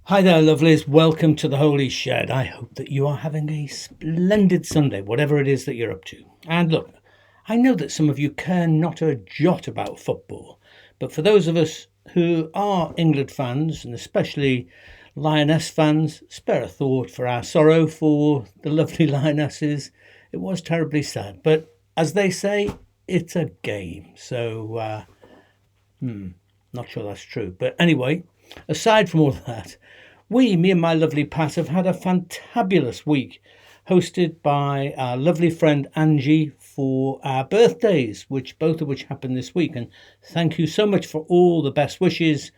Hi there, lovelies. Welcome to the Holy Shed. I hope that you are having a splendid Sunday, whatever it is that you're up to. And look, I know that some of you care not a jot about football, but for those of us who are England fans, and especially Lioness fans, spare a thought for our sorrow for the lovely Lionesses. It was terribly sad, but as they say, it's a game. So, not sure that's true. But anyway, aside from all that, me and my lovely Pat, have had a fantabulous week, hosted by our lovely friend Angie for our birthdays, which both of which happened this week. And thank you so much for all the best wishes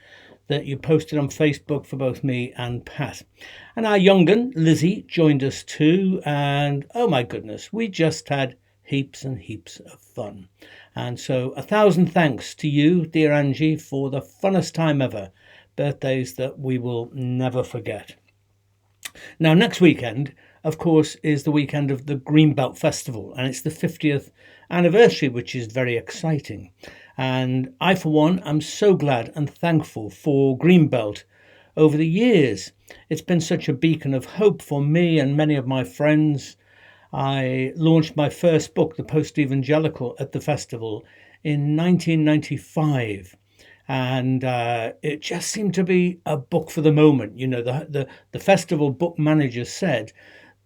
that you posted on Facebook for both me and Pat. And our young un, Lizzie, joined us too. And oh my goodness, we just had heaps and heaps of fun. And so 1,000 thanks to you, dear Angie, for the funnest time ever. Birthdays that we will never forget. Now, next weekend, of course, is the weekend of the Greenbelt Festival, and it's the 50th anniversary, which is very exciting. And I, for one, am so glad and thankful for Greenbelt. Over the years, it's been such a beacon of hope for me and many of my friends. I launched my first book, The Post-Evangelical, at the festival in 1995. And it just seemed to be a book for the moment. You know, the festival book manager said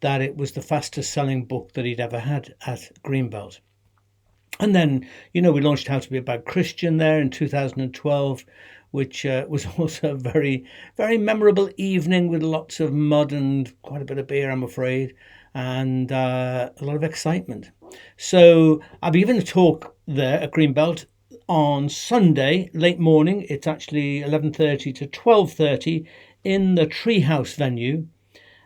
that it was the fastest selling book that he'd ever had at Greenbelt. And then, we launched How to Be a Bad Christian there in 2012, which was also a very, very memorable evening with lots of mud and quite a bit of beer, I'm afraid, and a lot of excitement. So I'll be giving a talk there at Greenbelt on Sunday, late morning. It's actually 11:30 to 12:30 in the Treehouse venue,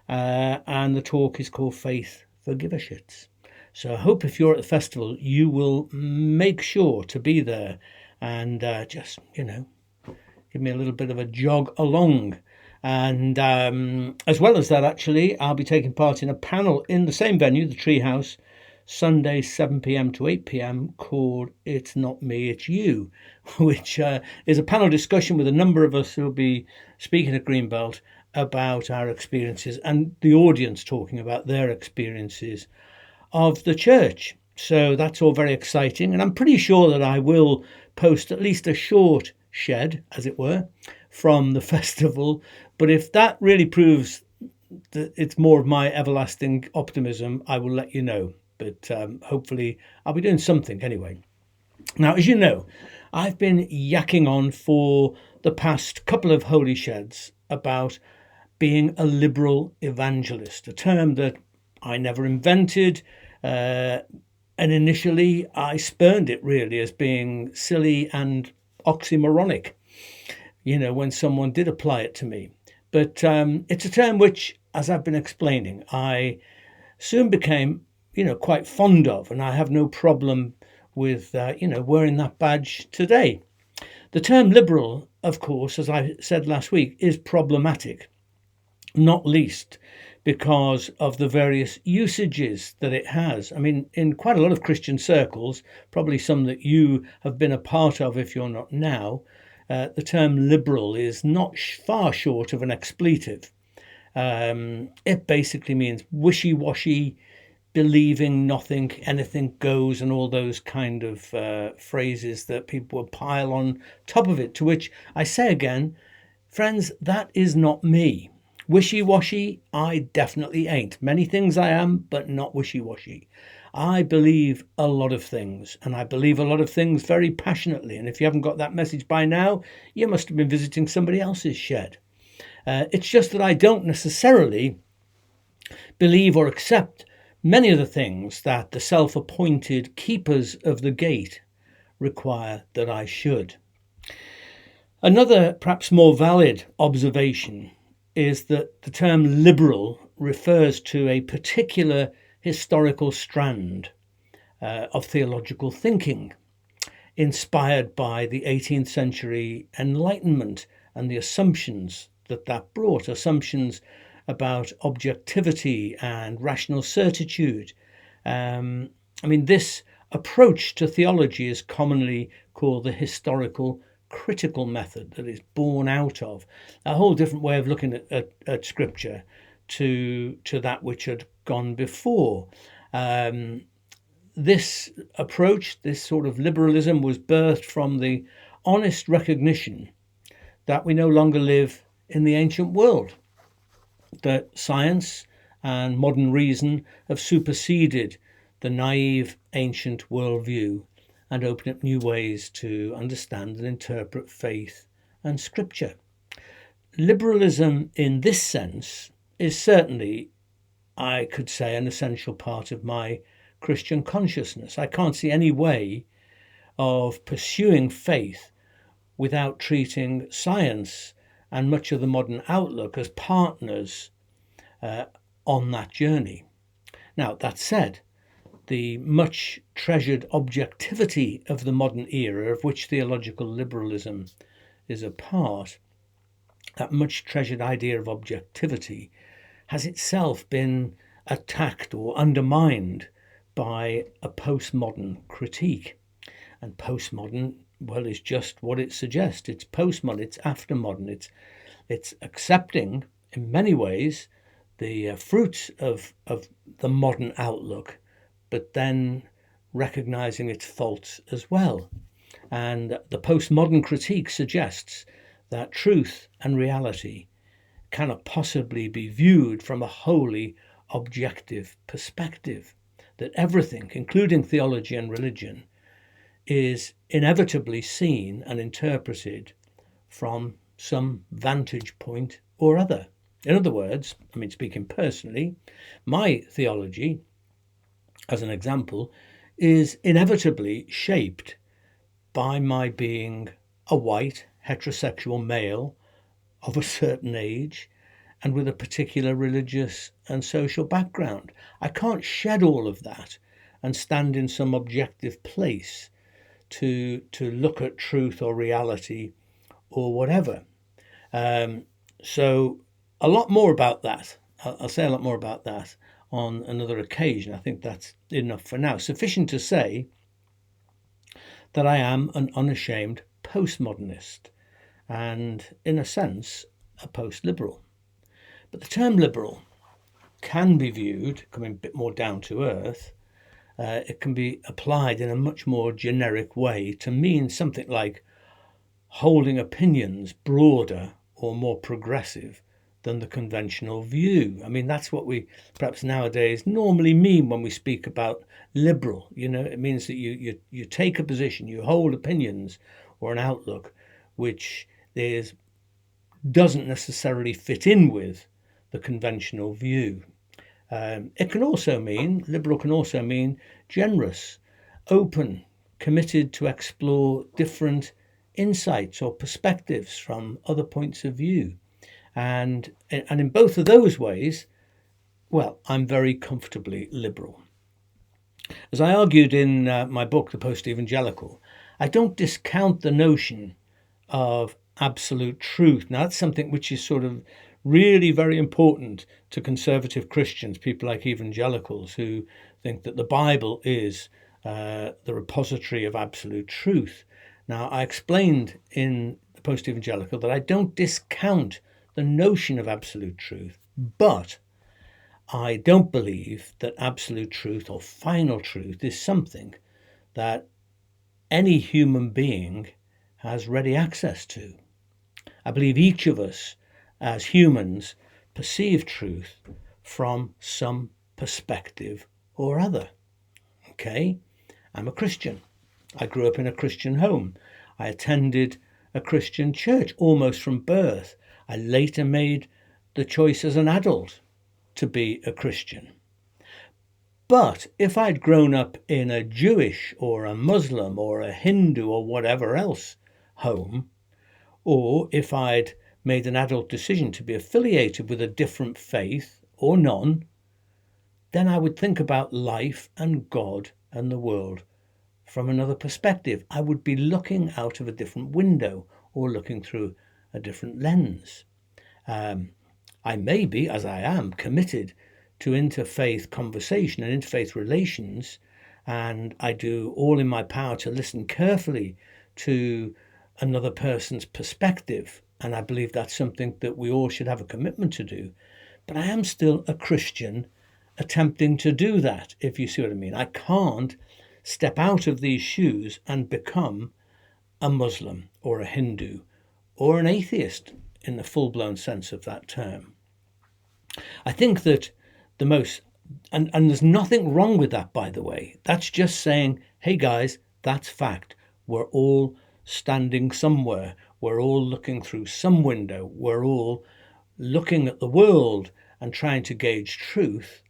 and the talk is called Faith for Givershits. So I hope if you're at the festival, you will make sure to be there and just, give me a little bit of a jog along. And as well as that, actually, I'll be taking part in a panel in the same venue, the Treehouse, Sunday, 7 p.m. to 8 p.m, called It's Not Me, It's You, which is a panel discussion with a number of us who will be speaking at Greenbelt about our experiences and the audience talking about their experiences of the church. So that's all very exciting. And I'm pretty sure that I will post at least a short shed, as it were, from the festival. But if that really proves that it's more of my everlasting optimism, I will let you know. But hopefully I'll be doing something anyway. Now, as you know, I've been yakking on for the past couple of holy sheds about being a liberal evangelist, a term that I never invented. And initially I spurned it really as being silly and oxymoronic, when someone did apply it to me. But it's a term which, as I've been explaining, I soon became, quite fond of, and I have no problem with, wearing that badge today. The term liberal, of course, as I said last week, is problematic, not least because of the various usages that it has. I mean, in quite a lot of Christian circles, probably some that you have been a part of if you're not now, the term liberal is not far short of an expletive. It basically means wishy-washy, believing nothing, anything goes, and all those kind of phrases that people will pile on top of it, to which I say again, friends, that is not me. Wishy-washy, I definitely ain't. Many things I am, but not wishy-washy. I believe a lot of things, and I believe a lot of things very passionately. And if you haven't got that message by now, you must have been visiting somebody else's shed. It's just that I don't necessarily believe or accept many of the things that the self-appointed keepers of the gate require that I should. Another, perhaps more valid observation is that the term liberal refers to a particular historical strand of theological thinking, inspired by the 18th century Enlightenment and the assumptions that brought, assumptions about objectivity and rational certitude. This approach to theology is commonly called the historical critical method that is born out of a whole different way of looking at Scripture to that which had gone before. This approach, this sort of liberalism, was birthed from the honest recognition that we no longer live in the ancient world, that science and modern reason have superseded the naive ancient worldview and open up new ways to understand and interpret faith and Scripture. Liberalism in this sense is certainly, I could say, an essential part of my Christian consciousness. I can't see any way of pursuing faith without treating science and much of the modern outlook as partners on that journey. Now, that said, the much treasured objectivity of the modern era, of which theological liberalism is a part, that much treasured idea of objectivity has itself been attacked or undermined by a postmodern critique. And postmodern, well, is just what it suggests. It's postmodern, it's aftermodern, it's accepting in many ways the fruits of the modern outlook, but then recognizing its faults as well. And the postmodern critique suggests that truth and reality cannot possibly be viewed from a wholly objective perspective, that everything, including theology and religion, is inevitably seen and interpreted from some vantage point or other. In other words, I mean, speaking personally, my theology, as an example, is inevitably shaped by my being a white, heterosexual male of a certain age and with a particular religious and social background. I can't shed all of that and stand in some objective place to look at truth or reality or whatever. So a lot more about that. I'll say a lot more about that on another occasion. I think that's enough for now. Sufficient to say that I am an unashamed postmodernist and, in a sense, a post-liberal. But the term liberal can be viewed, coming a bit more down to earth, it can be applied in a much more generic way to mean something like holding opinions broader or more progressive than the conventional view. I mean, that's what we perhaps nowadays normally mean when we speak about liberal. You know, it means that you take a position, you hold opinions or an outlook which doesn't necessarily fit in with the conventional view. It can also mean, liberal can also mean generous, open, committed to explore different insights or perspectives from other points of view. And in both of those ways, well, I'm very comfortably liberal. As I argued in my book, The Post-Evangelical, I don't discount the notion of absolute truth. Now, that's something which is sort of really very important to conservative Christians, people like evangelicals who think that the Bible is the repository of absolute truth. Now, I explained in The Post-Evangelical that I don't discount the notion of absolute truth, but I don't believe that absolute truth or final truth is something that any human being has ready access to. I believe each of us as humans perceive truth from some perspective or other. Okay, I'm a Christian. I grew up in a Christian home. I attended a Christian church almost from birth. I later made the choice as an adult to be a Christian. But if I'd grown up in a Jewish or a Muslim or a Hindu or whatever else home, or if I'd made an adult decision to be affiliated with a different faith or none, then I would think about life and God and the world from another perspective. I would be looking out of a different window or looking through a different lens. I may be, as I am, committed to interfaith conversation and interfaith relations, and I do all in my power to listen carefully to another person's perspective, and I believe that's something that we all should have a commitment to do. But I am still a Christian attempting to do that, if you see what I mean. I can't step out of these shoes and become a Muslim or a Hindu or an atheist in the full-blown sense of that term. I think that the most, and there's nothing wrong with that, by the way. That's just saying, hey guys, that's fact. We're all standing somewhere. We're all looking through some window. We're all looking at the world and trying to gauge truth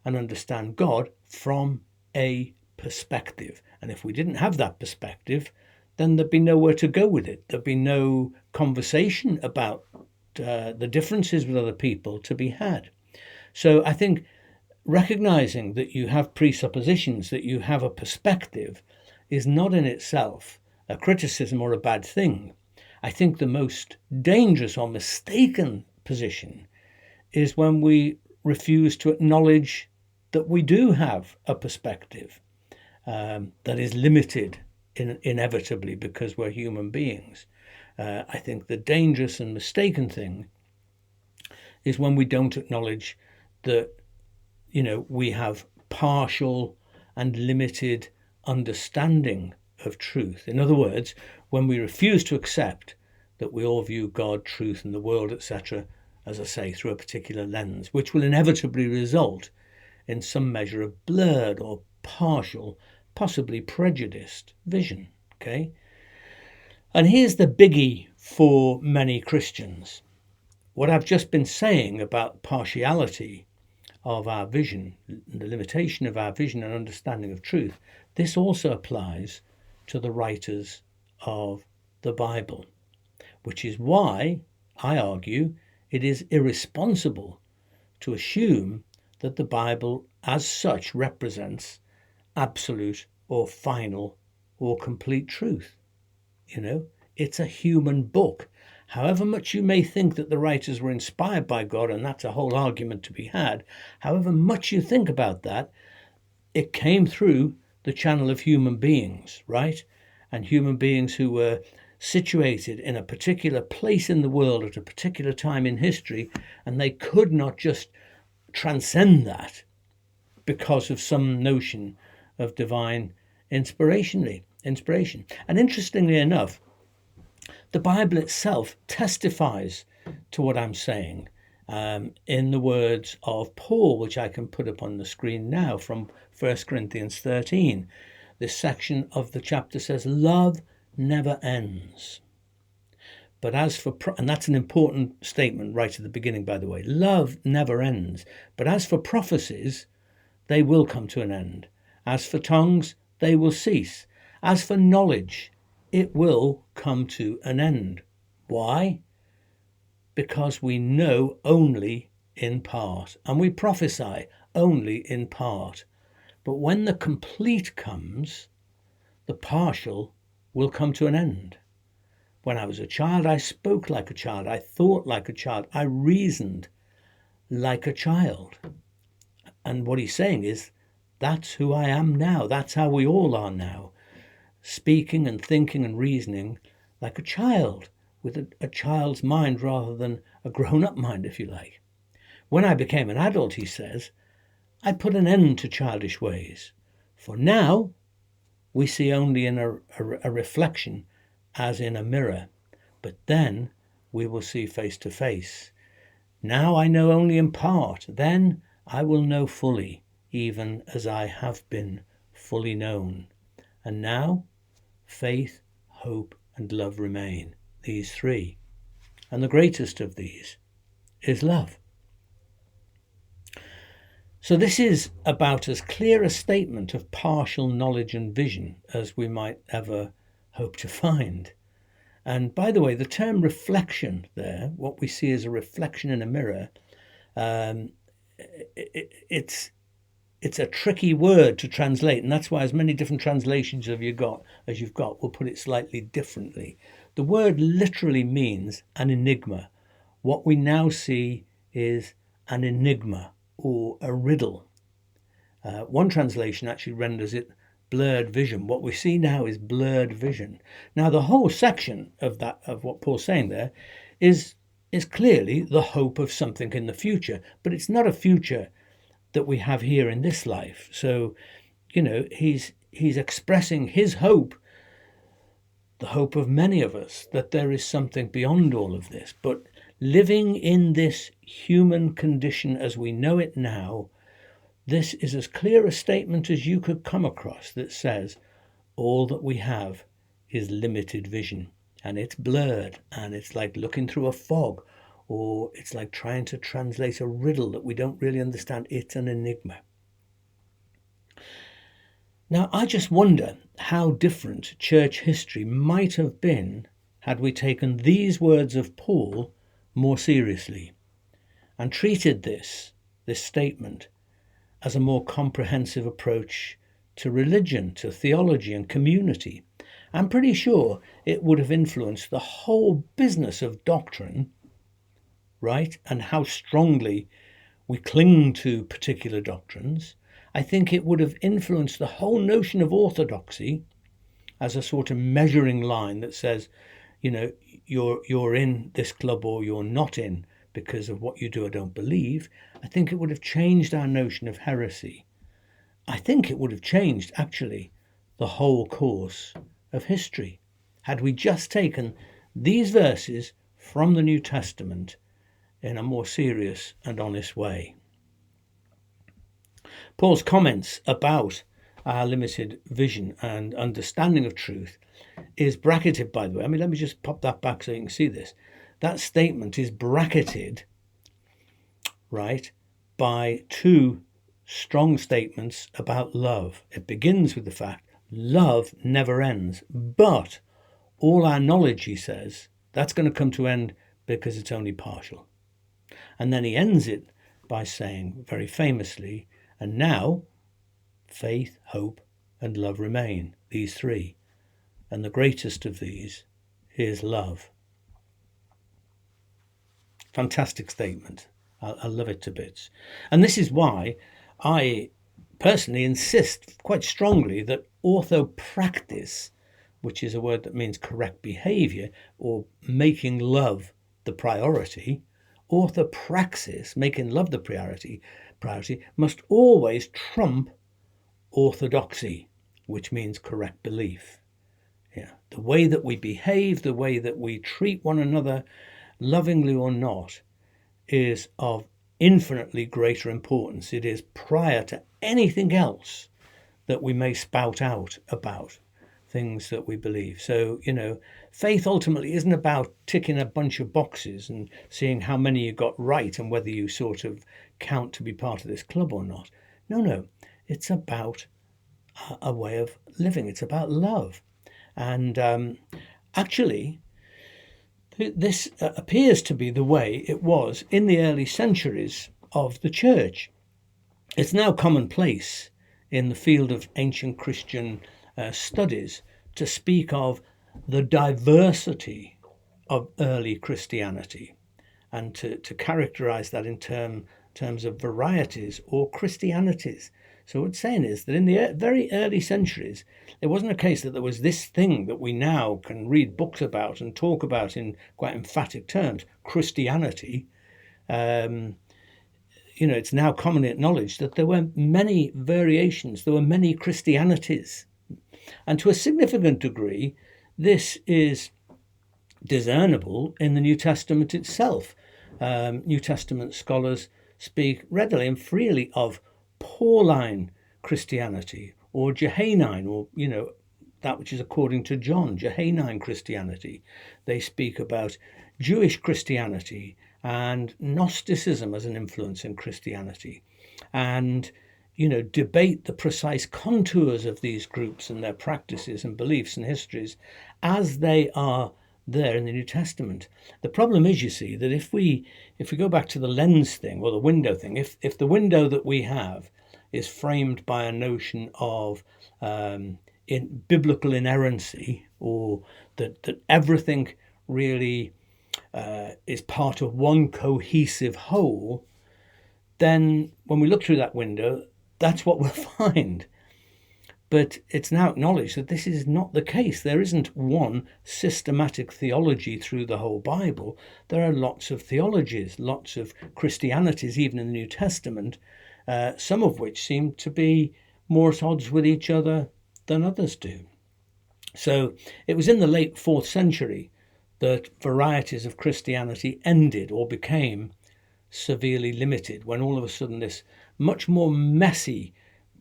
and understand God from a perspective. And if we didn't have that perspective, then there'd be nowhere to go with it. There'd be no conversation about the differences with other people to be had. So I think recognizing that you have presuppositions, that you have a perspective, is not in itself a criticism or a bad thing. I think the most dangerous or mistaken position is when we refuse to acknowledge that we do have a perspective that is limited inevitably because we're human beings. I think the dangerous and mistaken thing is when we don't acknowledge that, we have partial and limited understanding of truth. In other words, when we refuse to accept that we all view God, truth, and the world, etc., as I say, through a particular lens, which will inevitably result in some measure of blurred or partial, possibly prejudiced vision. Okay? And here's the biggie for many Christians. What I've just been saying about partiality of our vision, the limitation of our vision and understanding of truth, this also applies to the writers of the Bible, which is why I argue it is irresponsible to assume that the Bible as such represents absolute or final or complete truth. It's a human book. However much you may think that the writers were inspired by God, and that's a whole argument to be had, however much you think about that, it came through the channel of human beings, right? And human beings who were situated in a particular place in the world at a particular time in history, and they could not just transcend that because of some notion of divine inspiration. And interestingly enough, the Bible itself testifies to what I'm saying in the words of Paul, which I can put up on the screen now from 1 Corinthians 13. This section of the chapter says, love never ends. But as for, and that's an important statement right at the beginning, by the way, love never ends. But as for prophecies, they will come to an end. As for tongues, they will cease. As for knowledge, it will come to an end. Why? Because we know only in part, and we prophesy only in part. But when the complete comes, the partial will come to an end. When I was a child, I spoke like a child. I thought like a child. I reasoned like a child. And what he's saying is, that's who I am now. That's how we all are now. Speaking and thinking and reasoning like a child, with a child's mind rather than a grown-up mind, if you like. When I became an adult, he says, I put an end to childish ways. For now, we see only in a reflection as in a mirror, but then we will see face to face. Now I know only in part, then I will know fully, even as I have been fully known. And now, faith, hope, and love remain, these three. And the greatest of these is love. So this is about as clear a statement of partial knowledge and vision as we might ever hope to find. And by the way, the term reflection there, what we see as a reflection in a mirror, it's a tricky word to translate, and that's why as many different translations as you've got will put it slightly differently. The word literally means an enigma. What we now see is an enigma or a riddle. One translation actually renders it blurred vision. What we see now is blurred vision. Now, the whole section of what Paul's saying there is clearly the hope of something in the future, but it's not a future that we have here in this life. So, he's expressing his hope, the hope of many of us, that there is something beyond all of this. But living in this human condition as we know it now, this is as clear a statement as you could come across that says all that we have is limited vision, and it's blurred, and it's like looking through a fog, or it's like trying to translate a riddle that we don't really understand. It's an enigma. Now, I just wonder how different church history might have been had we taken these words of Paul more seriously and treated this statement as a more comprehensive approach to religion, to theology and community. I'm pretty sure it would have influenced the whole business of doctrine, right? And how strongly we cling to particular doctrines. I think it would have influenced the whole notion of orthodoxy as a sort of measuring line that says, you're in this club or you're not in because of what you do or don't believe. I think it would have changed our notion of heresy. I think it would have changed, actually, the whole course of history had we just taken these verses from the New Testament in a more serious and honest way. Paul's comments about our limited vision and understanding of truth is bracketed, by the way. Let me just pop that back so you can see this. That statement is bracketed, right, by two strong statements about love. It begins with the fact love never ends, but all our knowledge, he says, that's going to come to end because it's only partial. And then he ends it by saying very famously, and now faith, hope, and love remain, these three. And the greatest of these is love. Fantastic statement. I love it to bits. And this is why I personally insist quite strongly that orthopractice, which is a word that means correct behavior or making love the priority, orthopraxis, making love the priority, must always trump orthodoxy, which means correct belief. Yeah, the way that we behave, the way that we treat one another, lovingly or not, is of infinitely greater importance. It is prior to anything else that we may spout out about things that we believe. So, faith ultimately isn't about ticking a bunch of boxes and seeing how many you got right and whether you sort of count to be part of this club or not. No, it's about a way of living. It's about love. And actually, this appears to be the way it was in the early centuries of the church. It's now commonplace in the field of ancient Christian studies to speak of the diversity of early Christianity and to characterize that in terms of varieties or Christianities. So what it's saying is that in the very early centuries, it wasn't a case that there was this thing that we now can read books about and talk about in quite emphatic terms, Christianity. It's now commonly acknowledged that there were many variations, there were many Christianities. And to a significant degree, this is discernible in the New Testament itself. New Testament scholars speak readily and freely of Pauline Christianity or Johannine, or that which is according to John, Johannine Christianity. They speak about Jewish Christianity and Gnosticism as an influence in Christianity, and debate the precise contours of these groups and their practices and beliefs and histories as they are there in the New Testament. The problem is, you see, that if we go back to the lens thing or the window thing, if the window that we have is framed by a notion of in biblical inerrancy, or that everything really is part of one cohesive whole, then when we look through that window, that's what we'll find. But it's now acknowledged that this is not the case. There isn't one systematic theology through the whole Bible. There are lots of theologies, lots of Christianities, even in the New Testament, some of which seem to be more at odds with each other than others do. So it was in the late 4th century that varieties of Christianity ended or became severely limited, when all of a sudden this much more messy,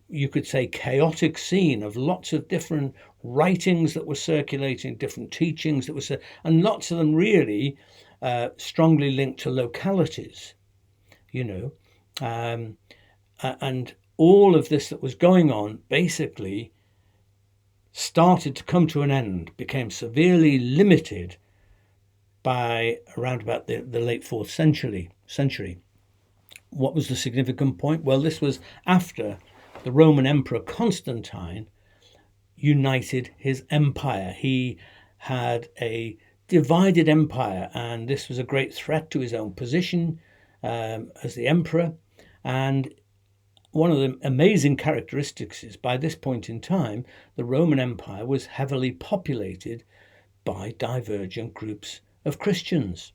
you could say chaotic scene of lots of different writings that were circulating, different teachings that were, and lots of them really strongly linked to localities, and all of this that was going on basically started to come to an end, became severely limited by around about the late 4th century. What was the significant point? Well, this was after the Roman Emperor Constantine united his empire. He had a divided empire, and this was a great threat to his own position as the emperor. And one of the amazing characteristics is, by this point in time, the Roman Empire was heavily populated by divergent groups of Christians.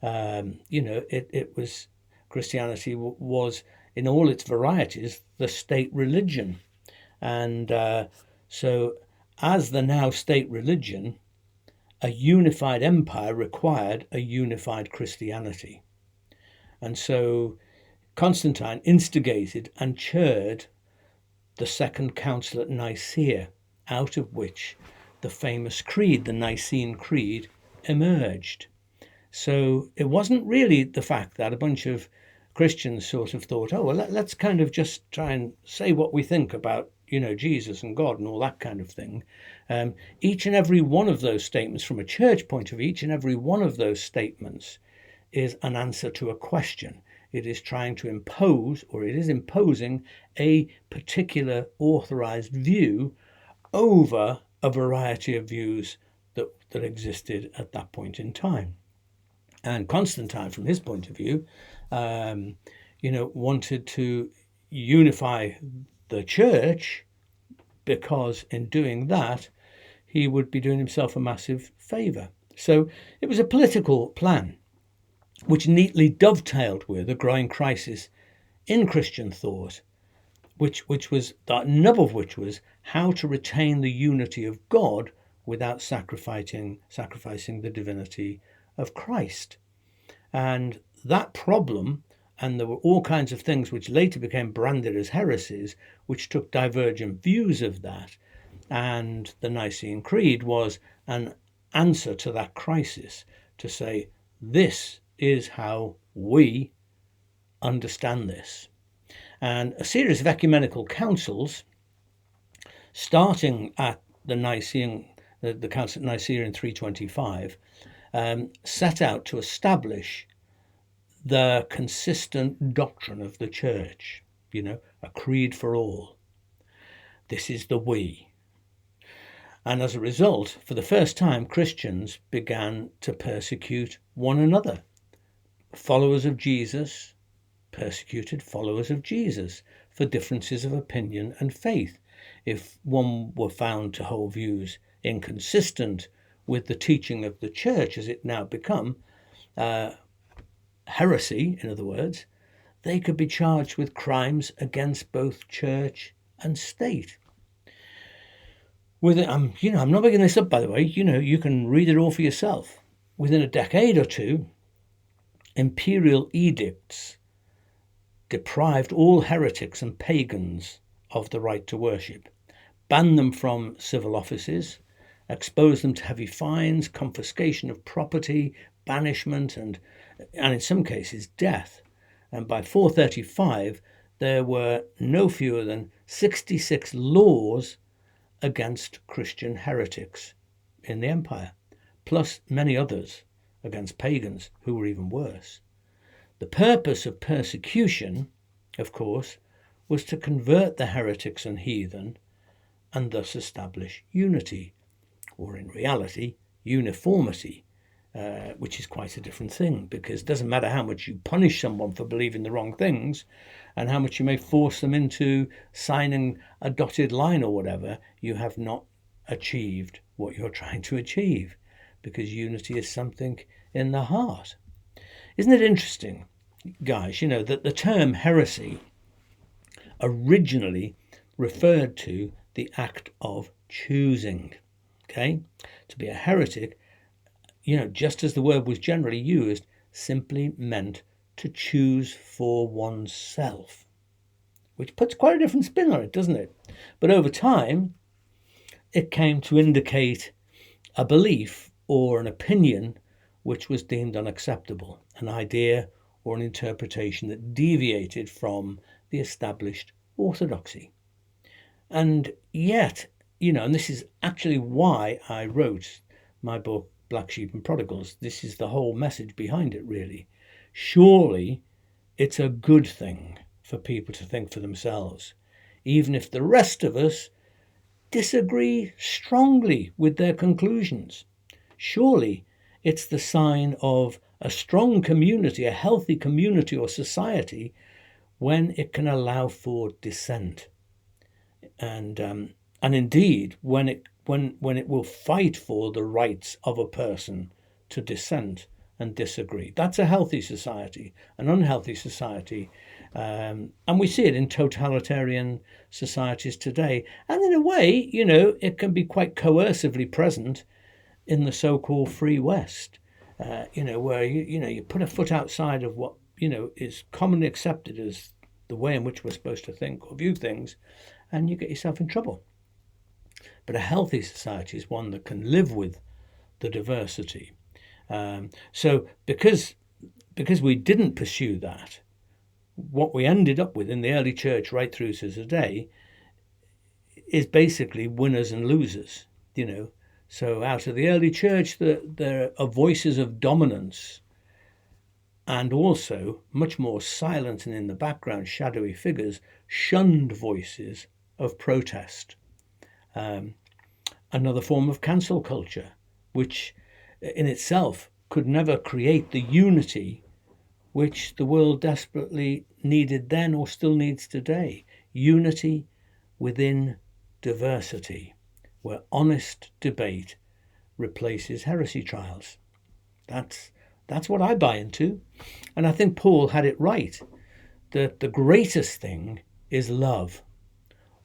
It was, Christianity was, in all its varieties, the state religion. And so as the now state religion, a unified empire required a unified Christianity. And so Constantine instigated and chaired the Second Council at Nicaea, out of which the famous creed, the Nicene Creed, emerged. So it wasn't really the fact that a bunch of Christians sort of thought, oh, well, let's kind of just try and say what we think about, Jesus and God and all that kind of thing. Each and every one of those statements, from a church point of view, each and every one of those statements is an answer to a question. It is trying to impose, or it is imposing, a particular authorized view over a variety of views that existed at that point in time. And Constantine, from his point of view, wanted to unify the church, because in doing that, he would be doing himself a massive favor. So it was a political plan which neatly dovetailed with a growing crisis in Christian thought, which was, the nub of which was how to retain the unity of God without sacrificing the divinity of Christ. And that problem, and there were all kinds of things which later became branded as heresies, which took divergent views of that. And the Nicene Creed was an answer to that crisis, to say, this is how we understand this. And a series of ecumenical councils, starting at the Council at Nicaea in 325, set out to establish the consistent doctrine of the church, a creed for all. This is the we. And as a result, for the first time, Christians began to persecute one another. Followers of Jesus persecuted followers of Jesus for differences of opinion and faith. If one were found to hold views inconsistent with the teaching of the church as it now become, heresy, in other words, they could be charged with crimes against both church and state. I'm not making this up, by the way. You can read it all for yourself. Within a decade or two, imperial edicts deprived all heretics and pagans of the right to worship, banned them from civil offices, exposed them to heavy fines, confiscation of property, banishment, and in some cases death. And by 435, there were no fewer than 66 laws against Christian heretics in the empire, plus many others against pagans who were even worse. The purpose of persecution, of course, was to convert the heretics and heathen and thus establish unity, or in reality, uniformity, which is quite a different thing, because it doesn't matter how much you punish someone for believing the wrong things, and how much you may force them into signing a dotted line or whatever, you have not achieved what you're trying to achieve, because unity is something in the heart. Isn't it interesting, guys, that the term heresy originally referred to the act of choosing. Okay? To be a heretic, just as the word was generally used, simply meant to choose for oneself, which puts quite a different spin on it, doesn't it? But over time, it came to indicate a belief or an opinion which was deemed unacceptable, an idea or an interpretation that deviated from the established orthodoxy. And yet, and this is actually why I wrote my book, Black Sheep and Prodigals. This is the whole message behind it, really. Surely it's a good thing for people to think for themselves, even if the rest of us disagree strongly with their conclusions. Surely it's the sign of a strong community, a healthy community or society, when it can allow for dissent. And indeed, when it will fight for the rights of a person to dissent and disagree. That's a healthy society. An unhealthy society, and we see it in totalitarian societies today. And in a way, it can be quite coercively present in the so-called free West, where you put a foot outside of what is commonly accepted as the way in which we're supposed to think or view things, and you get yourself in trouble. But a healthy society is one that can live with the diversity. So because we didn't pursue that, what we ended up with in the early church right through to today is basically winners and losers. So out of the early church, there are voices of dominance, and also much more silent and in the background shadowy figures, shunned voices of protest. Another form of cancel culture, which in itself could never create the unity which the world desperately needed then or still needs today. Unity within diversity, where honest debate replaces heresy trials. That's what I buy into. And I think Paul had it right, that the greatest thing is love.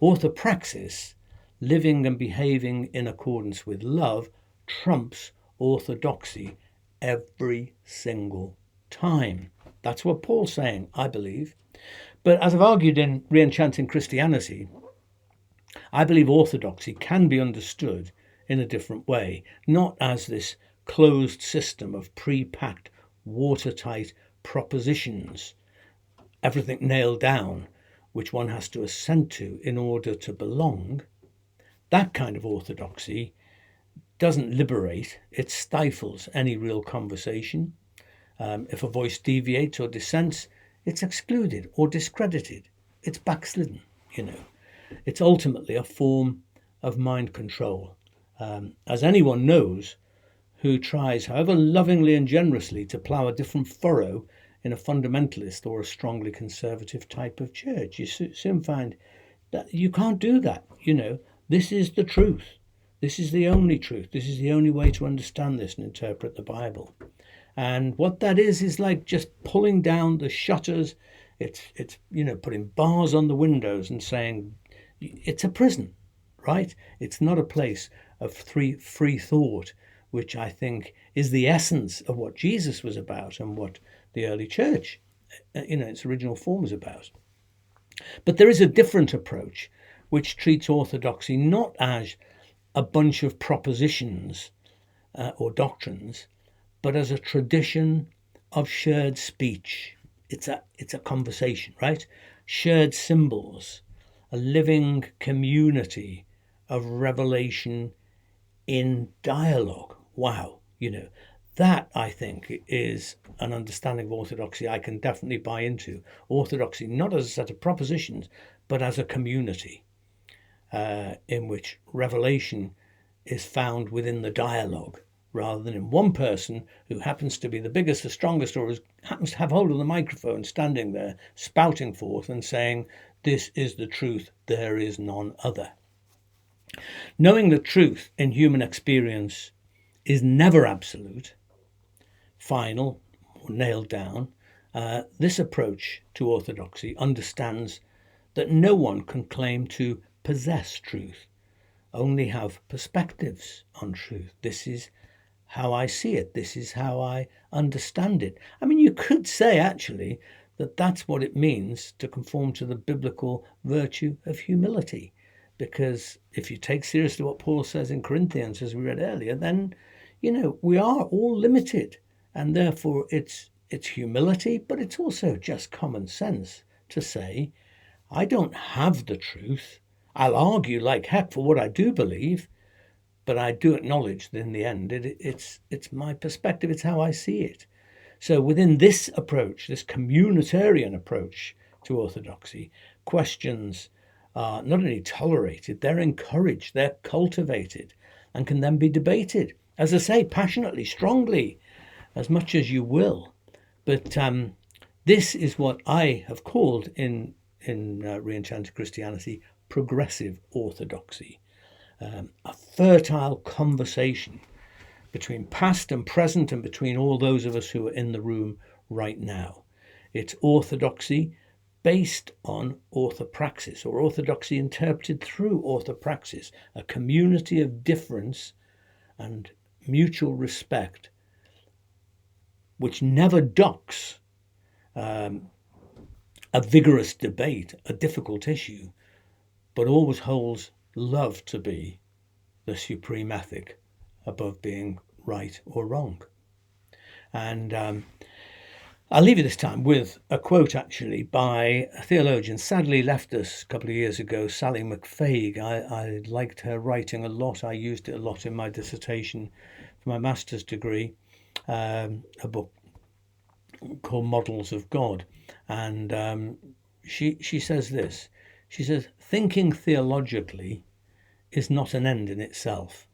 Orthopraxis, living and behaving in accordance with love, trumps orthodoxy every single time. That's what Paul's saying, I believe. But as I've argued in Re-Enchanting Christianity, I believe orthodoxy can be understood in a different way, not as this closed system of pre-packed, watertight propositions, everything nailed down, which one has to assent to in order to belong. That kind of orthodoxy doesn't liberate, it stifles any real conversation. If a voice deviates or dissents, it's excluded or discredited. It's backslidden, It's ultimately a form of mind control. As anyone knows who tries, however lovingly and generously, to plough a different furrow in a fundamentalist or a strongly conservative type of church, you soon find that you can't do that. This is the truth. This is the only truth. This is the only way to understand this and interpret the Bible. And what that is like just pulling down the shutters. It's putting bars on the windows and saying it's a prison, right? It's not a place of free thought, which I think is the essence of what Jesus was about and what the early church, its original form was about. But there is a different approach which treats orthodoxy not as a bunch of propositions or doctrines, but as a tradition of shared speech. It's a conversation, right? Shared symbols, a living community of revelation in dialogue. Wow, that I think is an understanding of orthodoxy I can definitely buy into. Orthodoxy not as a set of propositions, but as a community in which revelation is found within the dialogue rather than in one person who happens to be the biggest, the strongest, or happens to have hold of the microphone standing there spouting forth and saying, "This is the truth, there is none other." Knowing the truth in human experience is never absolute, final, or nailed down. This approach to orthodoxy understands that no one can claim to possess truth, only have perspectives on truth. This is how I see it. This is how I understand it. I mean, you could say actually that that's what it means to conform to the biblical virtue of humility. Because if you take seriously what Paul says in Corinthians, as we read earlier, then, we are all limited. And therefore it's humility, but it's also just common sense to say, I don't have the truth. I'll argue like heck for what I do believe, but I do acknowledge that in the end, it's my perspective. It's how I see it. So within this approach, this communitarian approach to orthodoxy, questions are not only tolerated, they're encouraged, they're cultivated, and can then be debated, as I say, passionately, strongly, as much as you will. But this is what I have called in Reenchanted Christianity progressive orthodoxy, a fertile conversation between past and present and between all those of us who are in the room right now. It's orthodoxy based on orthopraxis, or orthodoxy interpreted through orthopraxis, a community of difference and mutual respect, which never docks a vigorous debate, a difficult issue, but always holds love to be the supreme ethic above being right or wrong. And I'll leave you this time with a quote actually by a theologian, sadly left us a couple of years ago, Sally McFague. I liked her writing a lot. I used it a lot in my dissertation for my master's degree, a book called Models of God. And she says this. She says, thinking theologically is not an end in itself.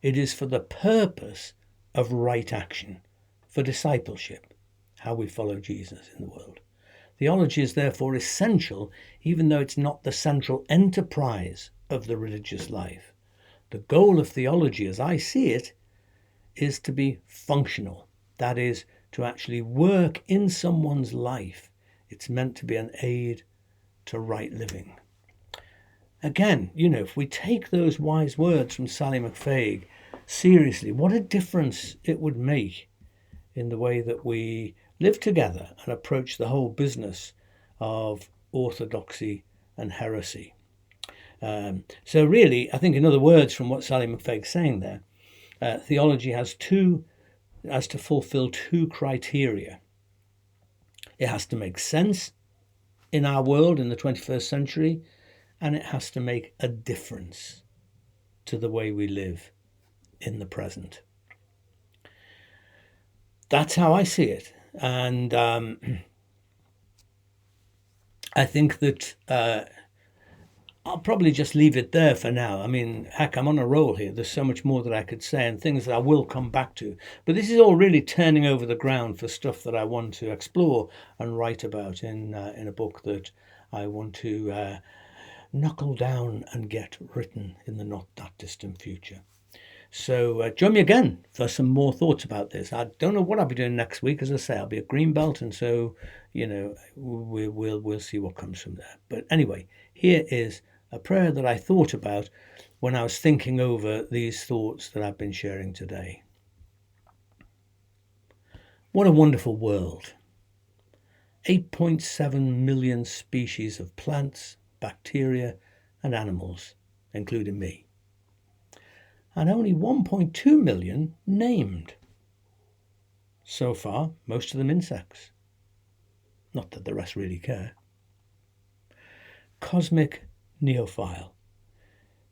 It is for the purpose of right action, for discipleship, how we follow Jesus in the world. Theology is therefore essential, even though it's not the central enterprise of the religious life. The goal of theology, as I see it, is to be functional. That is, to actually work in someone's life. It's meant to be an aid to right living. Again, if we take those wise words from Sally McFague seriously, what a difference it would make in the way that we live together and approach the whole business of orthodoxy and heresy. So really, I think in other words from what Sally McFague's saying there, theology has to fulfill two criteria. It has to make sense in our world in the 21st century, and it has to make a difference to the way we live in the present. That's how I see it. And I think that I'll probably just leave it there for now. I mean, heck, I'm on a roll here. There's so much more that I could say and things that I will come back to. But this is all really turning over the ground for stuff that I want to explore and write about in a book that I want to knuckle down and get written in the not that distant future. So join me again for some more thoughts about this. I don't know what I'll be doing next week. As I say, I'll be at Greenbelt, and so we'll see what comes from there. But anyway, here is a prayer that I thought about when I was thinking over these thoughts that I've been sharing today. What a wonderful world. 8.7 million species of plants, bacteria, and animals, including me. And only 1.2 million named. So far, most of them insects. Not that the rest really care. Cosmic neophile,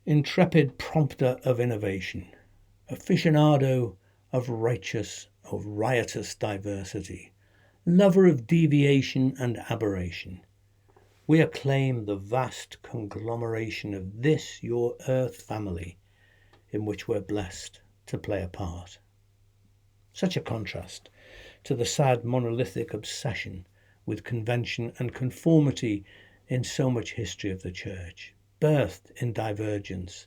intrepid prompter of innovation, aficionado of riotous diversity, lover of deviation and aberration. We acclaim the vast conglomeration of this, your earth family, in which we're blessed to play a part. Such a contrast to the sad monolithic obsession with convention and conformity in so much history of the Church, birthed in divergence,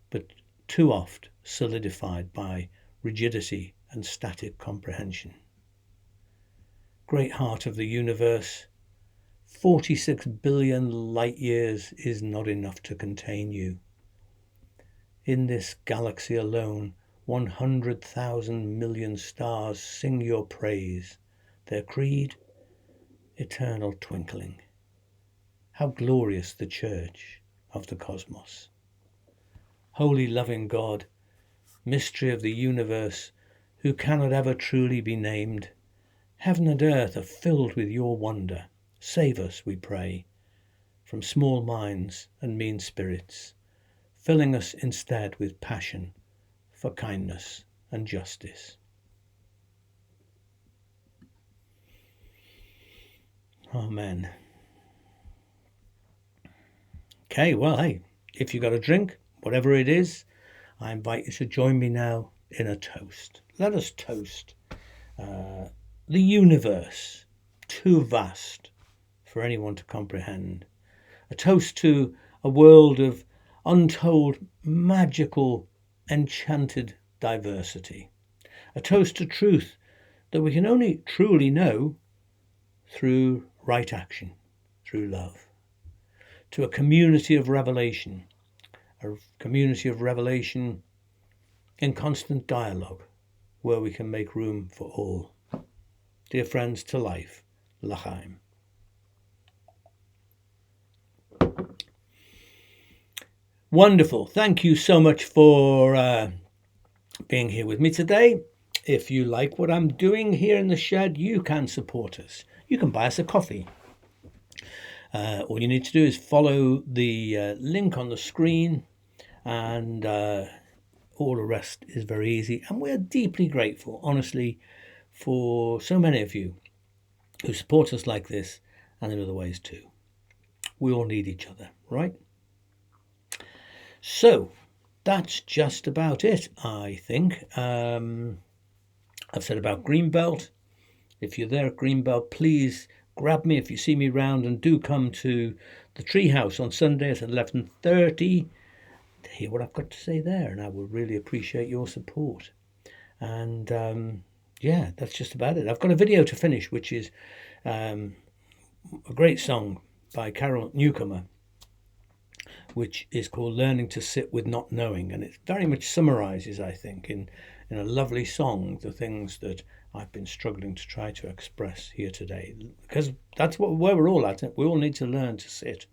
but too oft solidified by rigidity and static comprehension. Great heart of the universe, 46 billion light years is not enough to contain you. In this galaxy alone, 100,000 million stars sing your praise, their creed, eternal twinkling. How glorious the Church of the cosmos. Holy loving God, mystery of the universe, who cannot ever truly be named, heaven and earth are filled with your wonder. Save us, we pray, from small minds and mean spirits, filling us instead with passion for kindness and justice. Amen. Okay, well, hey, if you got a drink, whatever it is, I invite you to join me now in a toast. Let us toast the universe, too vast for anyone to comprehend. A toast to a world of untold, magical, enchanted diversity. A toast to truth that we can only truly know through right action, through love. To a community of revelation in constant dialogue where we can make room for all. Dear friends, to life, L'chaim. Wonderful. Thank you so much for being here with me today. If you like what I'm doing here in the shed, you can support us. You can buy us a coffee. All you need to do is follow the link on the screen, and all the rest is very easy. And we're deeply grateful, honestly, for so many of you who support us like this and in other ways too. We all need each other, right? So that's just about it, I think. I've said about Greenbelt. If you're there at Greenbelt, please grab me if you see me round, and do come to the Treehouse on Sunday at 11:30 to hear what I've got to say there, and I will really appreciate your support. And yeah, that's just about it. I've got a video to finish, which is a great song by Carol Newcomer, which is called Learning to Sit with Not Knowing, and it very much summarizes, I think, in a lovely song, the things that I've been struggling to try to express here today, because that's where we're all at. We all need to learn to sit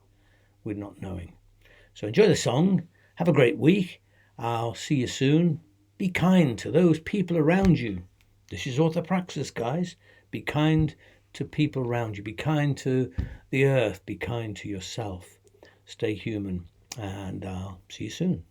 with not knowing. So enjoy the song. Have a great week. I'll see you soon. Be kind to those people around you. This is orthopraxis, guys. Be kind to people around you. Be kind to the earth. Be kind to yourself. Stay human, and I'll see you soon.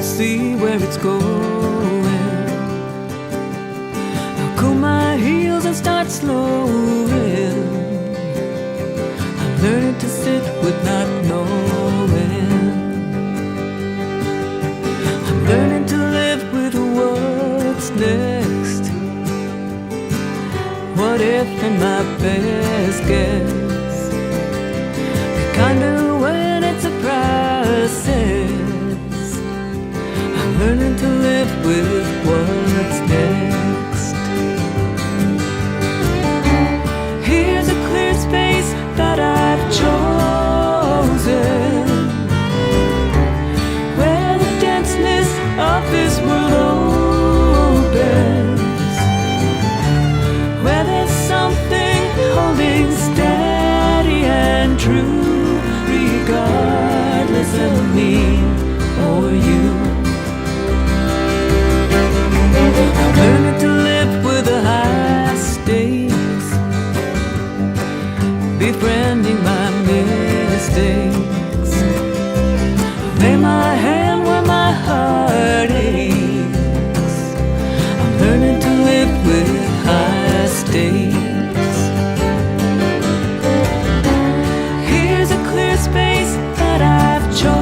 See where it's going. I'll cool my heels and start slowing. I'm learning to sit with not knowing. I'm learning to live with what's next. What if in my best guess? The kind of when it's a process. Learning to live with what's next. Here's a clear space that I've chosen, where the denseness of this world opens, where there's something holding steady and true, regardless me or you. I'm learning to live with the high stakes, befriending my mistakes. Lay my hand where my heart aches. I'm learning to live with high stakes. Here's a clear space that I've chosen,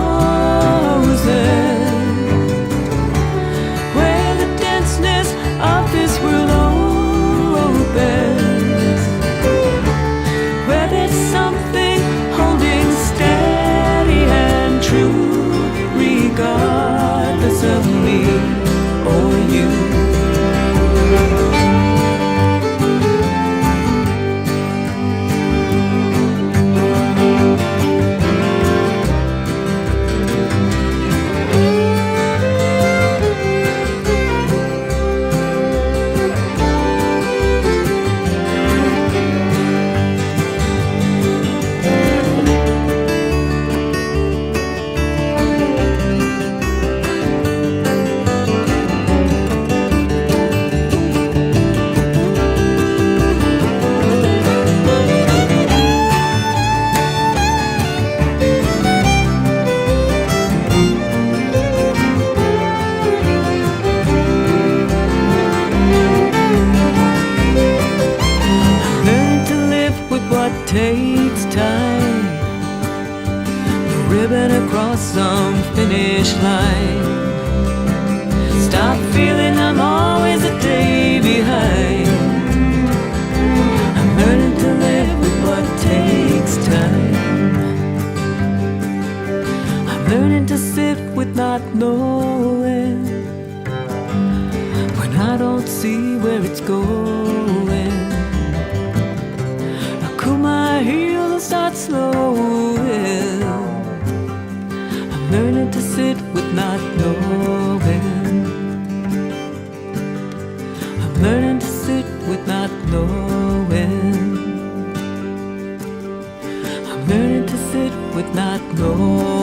where the denseness of this world opens, where there's something holding steady and true, regardless of me or you. Takes time, the ribbon across some finish line. Stop feeling I'm always a day behind. I'm learning to live with what takes time. I'm learning to sit with not knowing, when I don't see where it's going. My heels and start slowing. I'm learning to sit with not knowing. I'm learning to sit with not knowing. I'm learning to sit with not knowing.